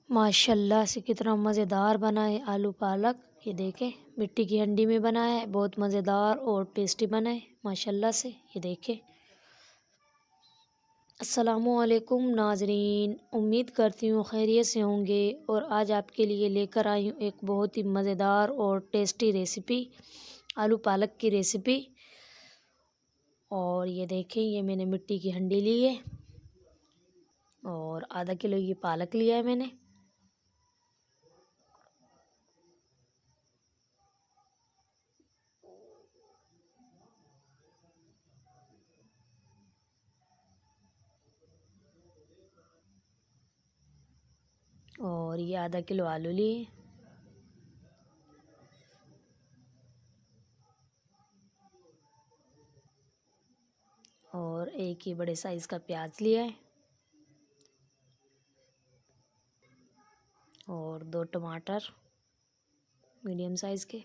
माशाल्लाह से कितना मज़ेदार बना है आलू पालक। ये देखें मिट्टी की हंडी में बना है, बहुत मज़ेदार और टेस्टी बना है माशाल्लाह से। ये देखें। अस्सलामुअलैकुम नाजरीन, उम्मीद करती हूँ खैरियत से होंगे। और आज आपके लिए लेकर आई हूँ एक बहुत ही मज़ेदार और टेस्टी रेसिपी, आलू पालक की रेसिपी। और ये देखें, ये मैंने मिट्टी की हंडी ली है और आधा किलो ये पालक लिया है मैंने। और ये आधा किलो आलू लिए। और एक ही बड़े साइज़ का प्याज लिया है। और 2 टमाटर मीडियम साइज़ के।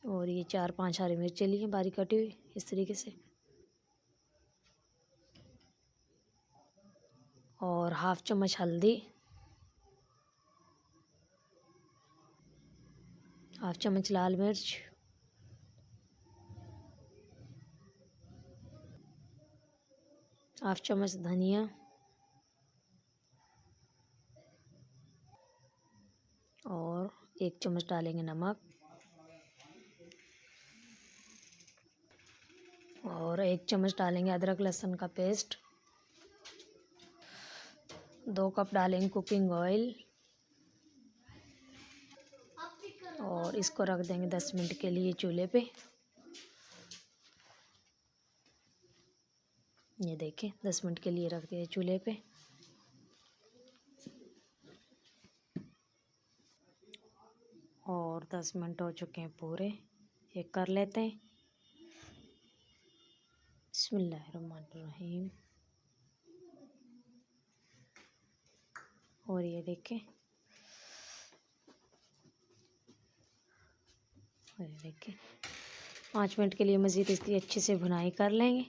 और ये 4-5 हरी मिर्च लिए बारीक कटी हुई इस तरीके से। और हाफ चम्मच हल्दी, हाफ चम्मच लाल मिर्च, हाफ चम्मच धनिया, और 1 चम्मच डालेंगे नमक, और 1 चम्मच डालेंगे अदरक लहसुन का पेस्ट। 2 कप डालेंगे कुकिंग ऑयल। और इसको रख देंगे 10 मिनट के लिए चूल्हे पे। ये देखें 10 मिनट के लिए रख दिया चूल्हे पे। और 10 मिनट हो चुके हैं पूरे। ये कर लेते हैं। बिस्मिल्लाहिर्रहमानिर्रहीम। और ये देखें, और ये देखें 5 मिनट के लिए मज़ीद इसकी अच्छे से भुनाई कर लेंगे।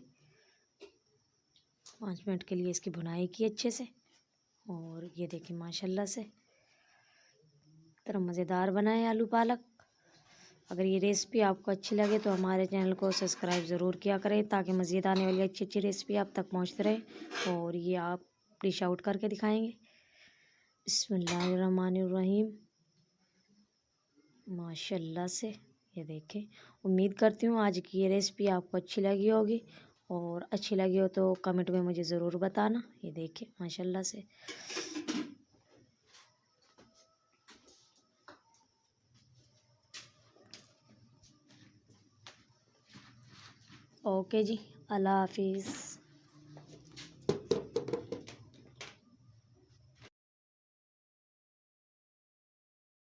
5 मिनट के लिए इसकी भुनाई की अच्छे से। और ये देखें माशाल्लाह से तरह मज़ेदार बना है आलू पालक। अगर ये रेसिपी आपको अच्छी लगे तो हमारे चैनल को सब्सक्राइब ज़रूर किया करें, ताकि मज़ीद आने वाली अच्छी अच्छी रेसिपी आप तक पहुंचते रहे। और ये आप डिश आउट करके दिखाएंगे। बिस्मिल्लाहिर्रहमानिर्रहीम। माशाल्लाह से ये देखें। उम्मीद करती हूँ आज की ये रेसिपी आपको अच्छी लगी होगी। और अच्छी लगी हो तो कमेंट में मुझे ज़रूर बताना। ये देखें माशाल्लाह से। ओके जी, अल्लाह हाफिज़।